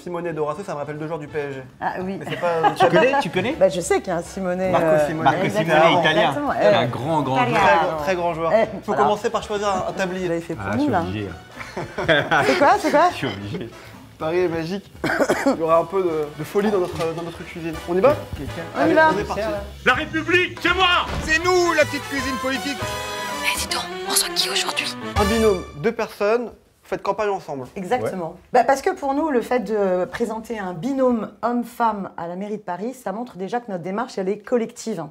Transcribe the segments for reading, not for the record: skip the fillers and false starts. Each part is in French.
Simonet Dorasso, ça me rappelle 2 joueurs du PSG. Ah oui. Mais c'est pas... Tu connais Bah, je sais qu'il y a un Simonet. Marco Simonet. Marco Simonet, italien. Exactement. Un grand joueur. Très grand joueur. Il faut voilà. commencer par choisir un tablier. Il avait fait pour Ah, je nous, suis là. obligé. C'est quoi? Je suis obligé. Paris est magique. Il y aura un peu de folie dans notre cuisine. On y va? On y va. On est parti. La République, c'est moi! C'est nous, la petite cuisine politique. Mais dis donc, on reçoit qui aujourd'hui? Un binôme, 2 personnes, vous faites campagne ensemble. Exactement. Bah, parce que pour nous, le fait de présenter un binôme homme-femme à la mairie de Paris, ça montre déjà que notre démarche, elle est collective.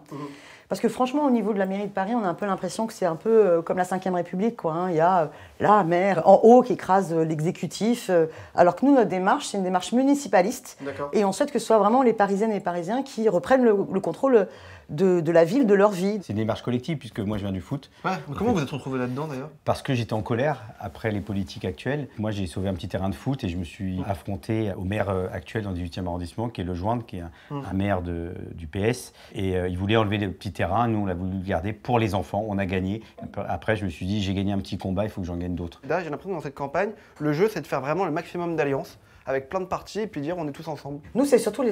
Parce que franchement, au niveau de la mairie de Paris, on a un peu l'impression que c'est un peu comme la Ve République, quoi. Hein. Il y a la maire en haut qui écrase l'exécutif, alors que nous, notre démarche, c'est une démarche municipaliste. Et on souhaite que ce soit vraiment les Parisiennes et les Parisiens qui reprennent le contrôle de la ville, de leur vie. C'est une démarche collective, puisque moi je viens du foot. Ouais, comment vous êtes retrouvé là-dedans d'ailleurs? Parce que j'étais en colère après les politiques actuelles. Moi j'ai sauvé un petit terrain de foot et je me suis affronté au maire actuel dans le 18e arrondissement, qui est Le Joindre, qui est un maire du PS. Et il voulait enlever le petit terrain, nous on l'a voulu garder pour les enfants, on a gagné. Après je me suis dit, j'ai gagné un petit combat, il faut que j'en gagne d'autres. Là j'ai l'impression que dans cette campagne, le jeu c'est de faire vraiment le maximum d'alliances, avec plein de partis et puis dire on est tous ensemble. Nous, c'est surtout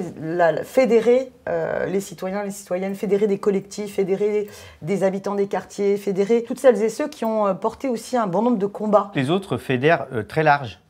fédérer les citoyens, les citoyennes, fédérer des collectifs, fédérer des habitants des quartiers, fédérer toutes celles et ceux qui ont porté aussi un bon nombre de combats. Les autres fédèrent très large.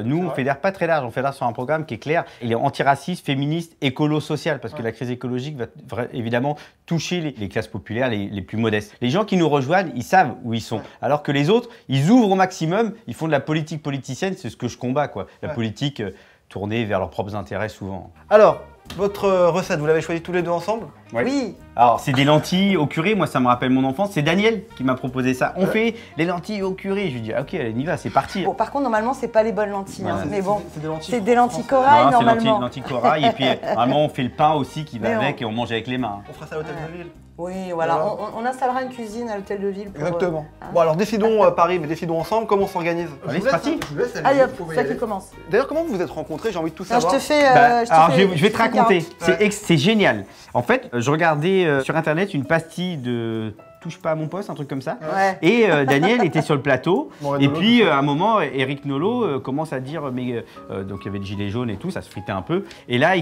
Nous, on fédère pas très large, on fédère sur un programme qui est clair. Il est antiraciste, féministe, écolo-social, parce que la crise écologique va évidemment toucher les classes populaires les plus modestes. Les gens qui nous rejoignent, ils savent où ils sont. Alors que les autres, ils ouvrent au maximum, ils font de la politique politicienne, c'est ce que je combats, quoi. La politique tournée vers leurs propres intérêts, souvent. Alors, votre recette, vous l'avez choisie tous les deux ensemble? Ouais. Oui. Alors, c'est des lentilles au curry. Moi, ça me rappelle mon enfance. C'est Daniel qui m'a proposé ça. On fait les lentilles au curry. Je lui dis, ok, allez, on y va, c'est parti. Bon, par contre, normalement, c'est pas les bonnes lentilles. Ouais, hein. Mais bon, c'est c'est des lentilles corail, Non, c'est normalement. lentilles corail. Et puis, vraiment, on fait le pain aussi qui va avec et on mange avec les mains. On fera ça à l'hôtel de ville. Oui, voilà. On installera une cuisine à l'hôtel de ville. Pour, Exactement. Bon, alors décidons Paris, mais décidons ensemble comment on s'organise. Allez, c'est parti. Allez hop, c'est ça qui commence. D'ailleurs, comment vous vous êtes rencontrés? J'ai envie de tout Non, savoir. je te fais. Alors, je vais te raconter. carottes. C'est génial. En fait, je regardais sur Internet une pastille de touche pas à mon poste, un truc comme ça. Ouais. Et Daniel était sur le plateau. Bon, Et puis, à un moment, Éric Nolot commence à dire, mais donc il y avait le gilet jaune et tout, ça se fritait un peu. Et là,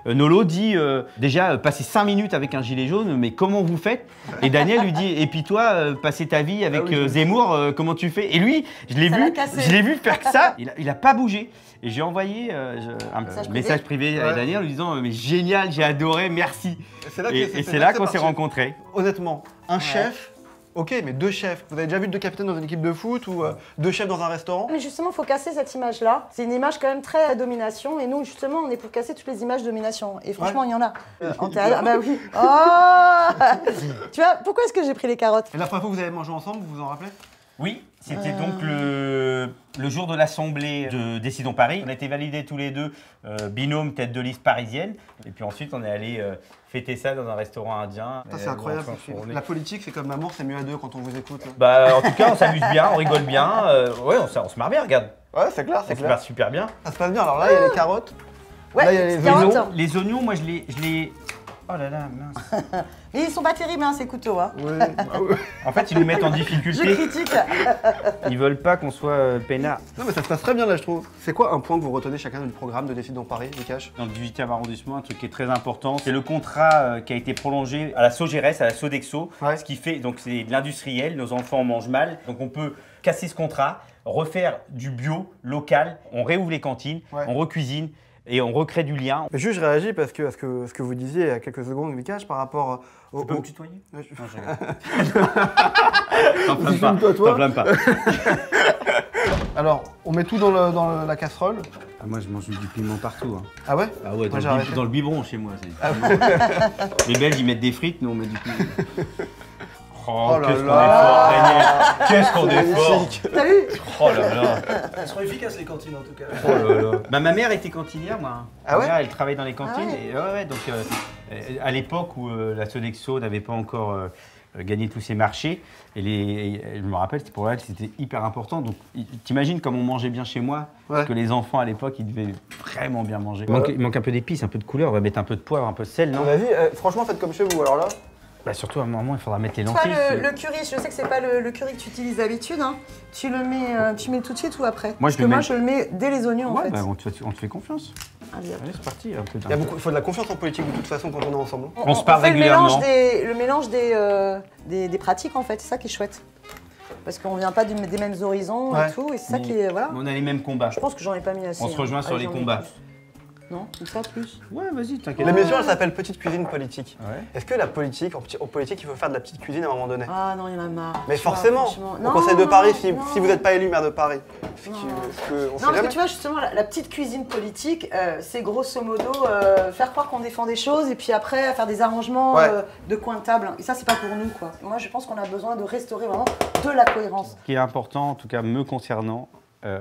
Nolot dit, déjà, passer 5 minutes avec un gilet jaune, mais comment vous faites? Et Daniel lui dit, et puis toi, passer ta vie avec Zemmour, comment tu fais? Et lui, je l'ai vu faire que ça, il a pas bougé. Et j'ai envoyé un message privé à Daniel en lui disant, mais génial, j'ai adoré, merci. Et c'est là qu'on s'est rencontrés. Honnêtement, un chef, ok, mais 2 chefs. Vous avez déjà vu 2 capitaines dans une équipe de foot ou 2 chefs dans un restaurant? Mais justement, il faut casser cette image-là. C'est une image quand même très à domination. Et nous, justement, on est pour casser toutes les images de domination. Et franchement, il y en a. En théâtre, ah bah oui. Oh Tu vois, pourquoi est-ce que j'ai pris les carottes? Et la première fois que vous avez mangé ensemble, vous vous en rappelez? Oui, c'était donc le jour de l'assemblée de Décidons Paris. On a été validés tous les deux, binôme tête de liste parisienne. Et puis ensuite, on est allé fêter ça dans un restaurant indien. C'est incroyable. La politique, c'est comme l'amour, c'est mieux à 2 quand on vous écoute. Là. Bah, en tout cas, on s'amuse bien, on rigole bien. Ouais, on se marre bien, regarde. Ouais, c'est clair, On se marre super bien. Ça se passe bien. Alors là, il y a les carottes. Ouais, là, il y a les carottes. oignons. Les oignons, moi, je les... Oh là là, mince. Mais ils sont pas terribles, hein, ces couteaux. Hein. Oui. En fait, ils nous mettent en Je difficulté. critique. Ils veulent pas qu'on soit peinard. Non, mais ça se passe très bien là, je trouve. C'est quoi un point que vous retenez chacun du programme de Décidons Paris, Vikash? Dans le 18e arrondissement, un truc qui est très important, c'est le contrat qui a été prolongé à la Sogeres, à la Sodexo. Ouais. Ce qui fait, donc c'est de l'industriel, nos enfants mangent mal. Donc on peut casser ce contrat, refaire du bio, local, on réouvre les cantines, on recuisine. Et on recrée du lien. Mais juste, je réagis parce que ce que vous disiez il y a quelques secondes, Vikash, par rapport au... Tu peux me tutoyer? Ouais, T'enflamme pas. Alors, on met tout dans la casserole. Ah, moi, je mange du piment partout. Hein. Ah ouais? Ah ouais, Moi, j'ai arrêté. dans le biberon chez moi. Les Belges, ils mettent des frites, nous, on met du piment. Oh, qu'est-ce qu'on est fort, Daniel! Qu'est-ce qu'on est fort! T'as vu? Oh là là! Elles sont efficaces les cantines en tout cas. Oh là là! Bah, ma mère était cantinière, moi. Ah ouais? Ma mère, elle travaille dans les cantines. Ah ouais. Et donc à l'époque où la Sodexo n'avait pas encore gagné tous ses marchés, et je me rappelle, pour elle, c'était hyper important. Donc t'imagines comme on mangeait bien chez moi, que les enfants à l'époque, ils devaient vraiment bien manger. Il manque un peu d'épices, un peu de couleur, on va mettre un peu de poivre, un peu de sel, non? Vas-y, franchement, faites comme chez vous, alors là. Bah, surtout à un moment, il faudra mettre les Toi, lentilles. le curry, je sais que c'est pas le curry que tu utilises d'habitude. Hein. Tu le mets, tu mets tout de suite ou après? Moi, Parce que moi, je le mets dès les oignons, en Ouais, fait. bah, on te fait confiance. Allez, hop. Allez, c'est parti. Un peu Il faut de la confiance en politique de toute façon quand on est ensemble. On se parle fait régulièrement. Le mélange des pratiques, en fait. C'est ça qui est chouette. Parce qu'on vient pas des mêmes horizons Ouais. et tout. Et c'est ça Mais- qui est... Voilà. On a les mêmes combats. Je pense que j'en ai pas mis assez. On se rejoint hein. sur Allez, les j'en mets combats. plus. Non, comme ça, plus. Ouais, vas-y, t'inquiète. L'émission, elle s'appelle Petite cuisine politique. Ouais. Est-ce que la politique, en politique, il faut faire de la petite cuisine à un moment donné? Ah non, il y en a marre. Mais Tu vois, forcément, franchement. au Non, Conseil de non, Paris, non. si vous n'êtes pas élu maire de Paris, on Non. sait Non, parce jamais. que tu vois, justement, la petite cuisine politique, c'est grosso modo faire croire qu'on défend des choses et puis après faire des arrangements Ouais. de coin de table. Et ça, c'est pas pour nous, quoi. Moi, je pense qu'on a besoin de restaurer vraiment de la cohérence. Ce qui est important, en tout cas me concernant,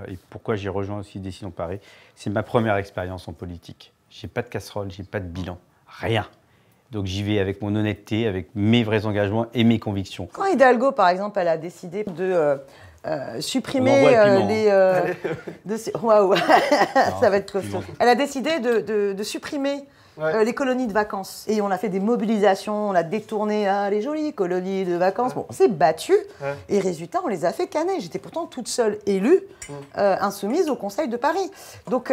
et pourquoi j'ai rejoint aussi Décidons Paris, c'est ma première expérience en politique. J'ai pas de casserole, j'ai pas de bilan, rien. Donc j'y vais avec mon honnêteté, avec mes vrais engagements et mes convictions. Quand Hidalgo, par exemple, elle a décidé de On supprimer envoie le piment, les... Waouh, ça va être costaud. piment. Elle a décidé de supprimer les colonies de vacances. Et on a fait des mobilisations, on a détourné les jolies colonies de vacances. Bon, on s'est battu et résultat, on les a fait canner. J'étais pourtant toute seule élue, insoumise au Conseil de Paris. Donc,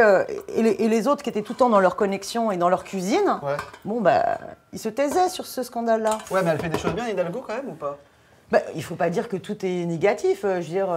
et les autres qui étaient tout le temps dans leur connexion et dans leur cuisine, bon, bah, ils se taisaient sur ce scandale-là. Ouais, mais elle fait des choses bien, Hidalgo, quand même, ou pas? Bah, il ne faut pas dire que tout est négatif, je veux dire,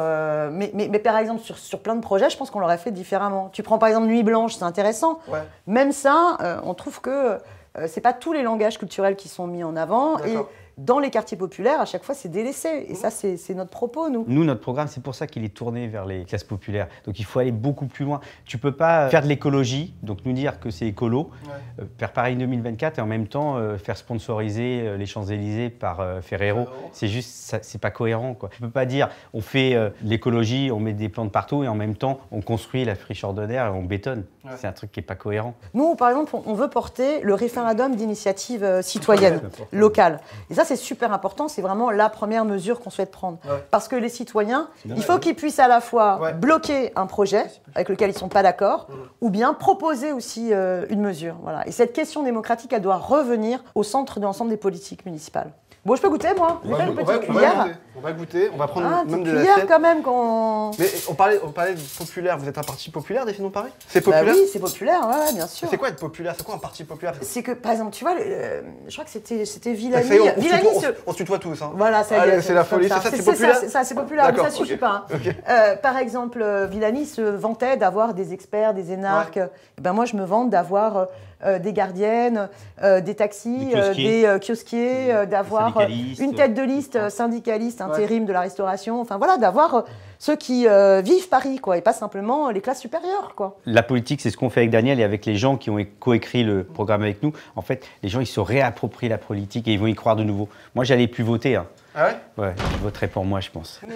mais par exemple, sur plein de projets, je pense qu'on l'aurait fait différemment. Tu prends par exemple Nuit Blanche, c'est intéressant. Ouais. Même ça, on trouve que ce n'est pas tous les langages culturels qui sont mis en avant. Et D'accord. dans les quartiers populaires, à chaque fois, c'est délaissé. Et ça, c'est notre propos, nous. Nous, notre programme, c'est pour ça qu'il est tourné vers les classes populaires. Donc il faut aller beaucoup plus loin. Tu peux pas faire de l'écologie, donc nous dire que c'est écolo, faire Paris 2024 et en même temps faire sponsoriser les Champs-Élysées par Ferrero. C'est juste, c'est pas cohérent, quoi. Tu peux pas dire, on fait de l'écologie, on met des plantes partout et en même temps, on construit la friche ordinaire et on bétonne. C'est un truc qui est pas cohérent. Nous, par exemple, on veut porter le référendum d'initiative citoyenne locale. Et ça, c'est super important. C'est vraiment la première mesure qu'on souhaite prendre. Parce que les citoyens, il faut qu'ils puissent à la fois bloquer un projet avec lequel ils ne sont pas d'accord, ou bien proposer aussi une mesure. Voilà. Et cette question démocratique, elle doit revenir au centre de l'ensemble des politiques municipales. Bon, je peux goûter, moi? J'ai fait une petite cuillère. On va goûter, on va prendre Ah, même petite de la cuillère scène. quand même qu'on... Mais on parlait de populaire, vous êtes un parti populaire, Décidons Paris? C'est Bah populaire? oui, c'est populaire, ouais, bien sûr. C'est quoi être populaire? C'est quoi un parti populaire? C'est que, par exemple, tu vois, je crois que c'était Ça Villani. fait, Villani, on se tutoie tous. Hein. Voilà, ça y Allez, est, c'est la comme folie, c'est ça, c'est populaire? Ça, c'est populaire, mais D'accord, ça suffit ok. pas. Hein. Ok. Par exemple, Villani se vantait d'avoir des experts, des énarques. Et ben moi, je me vante d'avoir des gardiennes, des taxis, des kiosquiers, d'avoir syndicalistes. une tête de liste syndicaliste, intérim de la restauration. Enfin voilà, d'avoir ceux qui vivent Paris, quoi, et pas simplement les classes supérieures, quoi. La politique, c'est ce qu'on fait avec Daniel et avec les gens qui ont coécrit le programme avec nous. En fait, les gens, ils se réapproprient la politique et ils vont y croire de nouveau. Moi, j'allais plus voter. Hein. Ah ouais? Ouais, ils voteraient pour moi, je pense. Mais,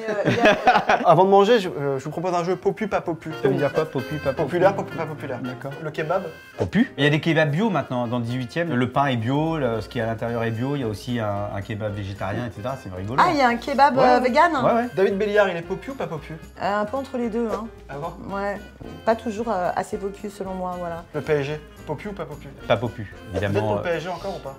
Avant de manger, je vous propose un jeu popu, pas popu. Ça veut dire quoi, popu, pas popu? Populaire, popu, pas populaire. D'accord. Le kebab? Popu. Il y a des kebabs bio maintenant dans le 18e. Le pain est bio, ce qui est à l'intérieur est bio. Il y a aussi un kebab végétarien, etc. C'est rigolo. ah, il y a un kebab vegan. Ouais, ouais. David Béliard, il est popu ou pas popu? Un peu entre les deux, hein. À voir. Ouais, pas toujours assez popu selon moi, voilà. Le PSG, popu ou pas popu? Pas popu, Vous êtes pour évidemment. le PSG encore ou pas?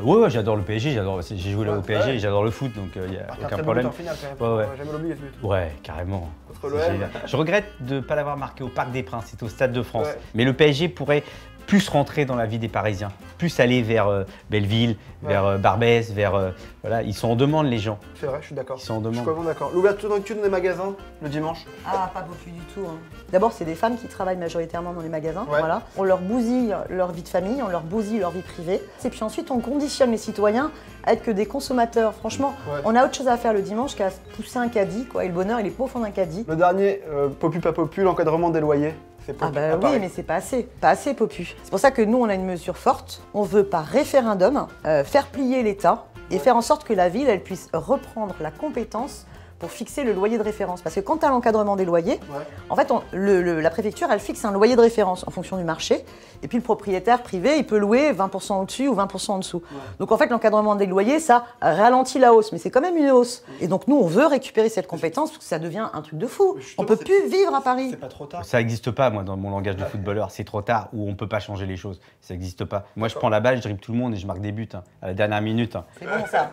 Ouais, j'adore le PSG. J'ai joué là au PSG ouais. et j'adore le foot, donc il n'y a Un aucun très bon problème. but en finale quand même. Ouais, ouais. Jamais l'oublier ce but. Ouais, carrément. Contre C'est l'OM. génial. Je regrette de ne pas l'avoir marqué au Parc des Princes, c'est au Stade de France. Ouais. Mais le PSG pourrait plus rentrer dans la vie des Parisiens, plus aller vers Belleville, vers Barbès, vers... voilà, ils sont en demande, les gens. C'est vrai, je suis d'accord. Ils sont en Je suis demande. complètement d'accord. L'ouverture nocturne des magasins le dimanche. Ah, pas popu du tout. Hein. D'abord, c'est des femmes qui travaillent majoritairement dans les magasins. Ouais. Voilà. On leur bousille leur vie de famille, on leur bousille leur vie privée. Et puis ensuite, on conditionne les citoyens à être que des consommateurs. Franchement, on a autre chose à faire le dimanche qu'à pousser un caddie, quoi. Et le bonheur, il est pas au fond d'un caddie. Le dernier, popu, pas popu, l'encadrement des loyers. C'est Ah popu. bah oui, mais c'est pas assez. Pas assez popu. C'est pour ça que nous, on a une mesure forte. On veut par référendum faire plier l'État et faire en sorte que la ville, elle puisse reprendre la compétence pour fixer le loyer de référence. Parce que quand tu as l'encadrement des loyers, Ouais. en fait, la préfecture, elle fixe un loyer de référence en fonction du marché. Et puis le propriétaire privé, il peut louer 20% au-dessus ou 20% en dessous. Donc en fait, l'encadrement des loyers, ça ralentit la hausse, mais c'est quand même une hausse. Et donc nous, on veut récupérer cette compétence parce que ça devient un truc de fou. Justement, On peut c'est- plus vivre à Paris. C'est pas trop tard. Ça n'existe pas, moi, dans mon langage de footballeur. C'est trop tard ou on peut pas changer les choses. Ça n'existe pas. Moi, je prends la balle, je dribble tout le monde et je marque des buts à la dernière minute. C'est bon ça.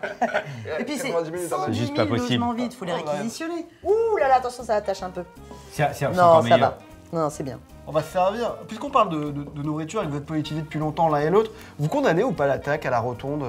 Et puis c'est 90 minutes, 110 c'est juste 000 pas possible. logements vides, il faut les Oh, ouais. réquisitionner. Ouh là là, attention, ça attache un peu. C'est Non, encore ça meilleur. va. Non, c'est bien. On va se servir. Puisqu'on parle de nourriture et que vous êtes politisés depuis longtemps l'un et l'autre, vous condamnez ou pas l'attaque à la Rotonde,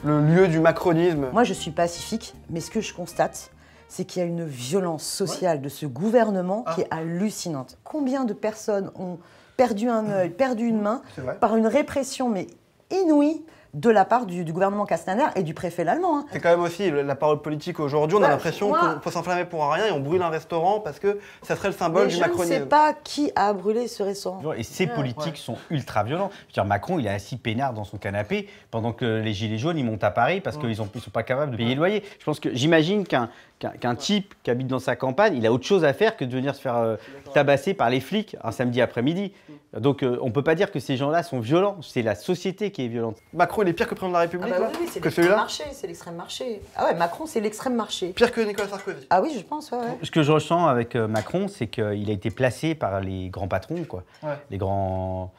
le lieu du macronisme? Moi, je suis pacifique, mais ce que je constate, c'est qu'il y a une violence sociale de ce gouvernement qui est hallucinante. Combien de personnes ont perdu un œil, perdu une main C'est vrai. par une répression mais inouïe de la part du gouvernement Castaner et du préfet l'allemand. C'est quand même aussi la parole politique aujourd'hui. On a Ouais, l'impression moi- qu'il faut s'enflammer pour rien et on brûle un restaurant parce que ça serait le symbole Mais du je ne macronisme. sais pas qui a brûlé ce restaurant. Et ces politiques sont ultra violents. Je veux dire, Macron, il est assis peinard dans son canapé pendant que les gilets jaunes, ils montent à Paris parce qu'ils ne sont pas capables de payer le loyer. Je pense que j'imagine qu'un type qui habite dans sa campagne, il a autre chose à faire que de venir se faire tabasser par les flics un samedi après-midi. Donc on ne peut pas dire que ces gens-là sont violents. C'est la société qui est violente. Macron, il est pire que le président de la République, Ah bah là oui, c'est que l'extrême celui-là. marché, c'est l'extrême marché. Ah ouais, Macron, c'est l'extrême marché. Pire que Nicolas Sarkozy. Ah oui, je pense, ouais. Ce que je ressens avec Macron, c'est qu'il a été placé par les grands patrons, quoi. Ouais. Les grands,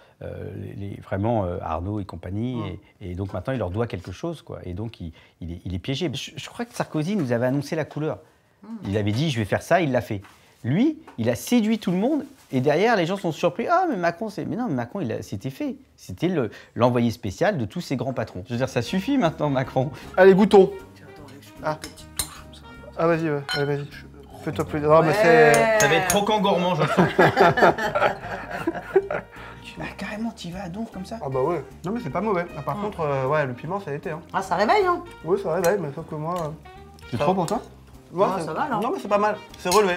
vraiment Arnaud et compagnie. Et donc maintenant, il leur doit quelque chose, quoi. Et donc, il est piégé. Je crois que Sarkozy nous avait annoncé la couleur. Il avait dit, je vais faire ça, il l'a fait. Lui, il a séduit tout le monde. Et derrière, les gens sont surpris. Ah, mais Macron, c'est. Mais non, mais Macron, c'était fait. C'était l'envoyé spécial de tous ces grands patrons. Je veux dire, ça suffit maintenant, Macron. Allez, goûtons. Ah. Ah, vas-y, ouais. Allez, vas-y. Fais-toi plaisir. Non, mais c'est. Ça va être croquant gourmand, je le sens. Carrément, t'y vas à donf comme ça. Ah, bah ouais. Non, mais c'est pas mauvais. Ah, par contre, ouais, le piment, ça a été. Hein. Ah, ça réveille, hein. Oui, ça réveille, mais sauf que moi. C'est trop pour toi? Ouais, Ah, ça va, là. Non, mais c'est pas mal. C'est relevé.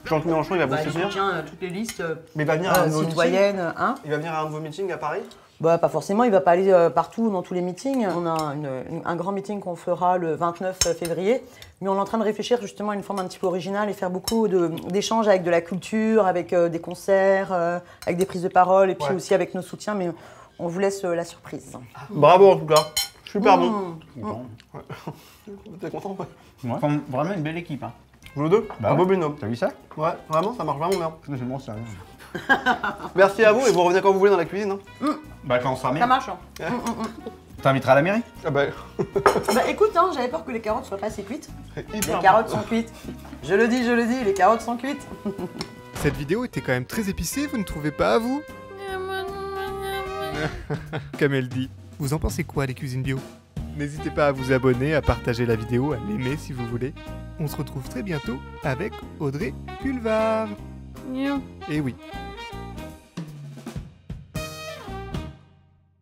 Jean-Luc Mélenchon, il va vous Bah, il soutenir. soutient toutes les listes Mais il va venir à un de vos meetings. citoyennes, hein. Il va venir à un de vos meetings à Paris. Bah, pas forcément, il va pas aller partout dans tous les meetings. On a un grand meeting qu'on fera le 29 février, mais on est en train de réfléchir justement à une forme un petit peu originale et faire beaucoup d'échanges avec de la culture, avec des concerts, avec des prises de parole et puis Ouais. aussi avec nos soutiens, mais on vous laisse la surprise. Bravo en tout cas. Super bon. T'es content? Ouais. Vraiment une belle équipe. Hein. Nous deux, Bah un ouais. beau binôme. T'as vu ça? Ouais, vraiment, ça marche vraiment bien. Je m'en sers. Merci à vous et vous revenez quand vous voulez dans la cuisine. Hein. Bah, quand on sera Ça bien. marche, hein. T'inviteras à la mairie? Ah bah, Bah écoute, hein, j'avais peur que les carottes soient pas assez cuites. c'est Les hyper carottes sont cuites. Je le dis, les carottes sont cuites. Cette vidéo était quand même très épicée, vous ne trouvez pas, vous? Comme elle dit. Vous en pensez quoi, les cuisines bio? N'hésitez pas à vous abonner, à partager la vidéo, à l'aimer si vous voulez. On se retrouve très bientôt avec Audrey Pulvar. Et oui,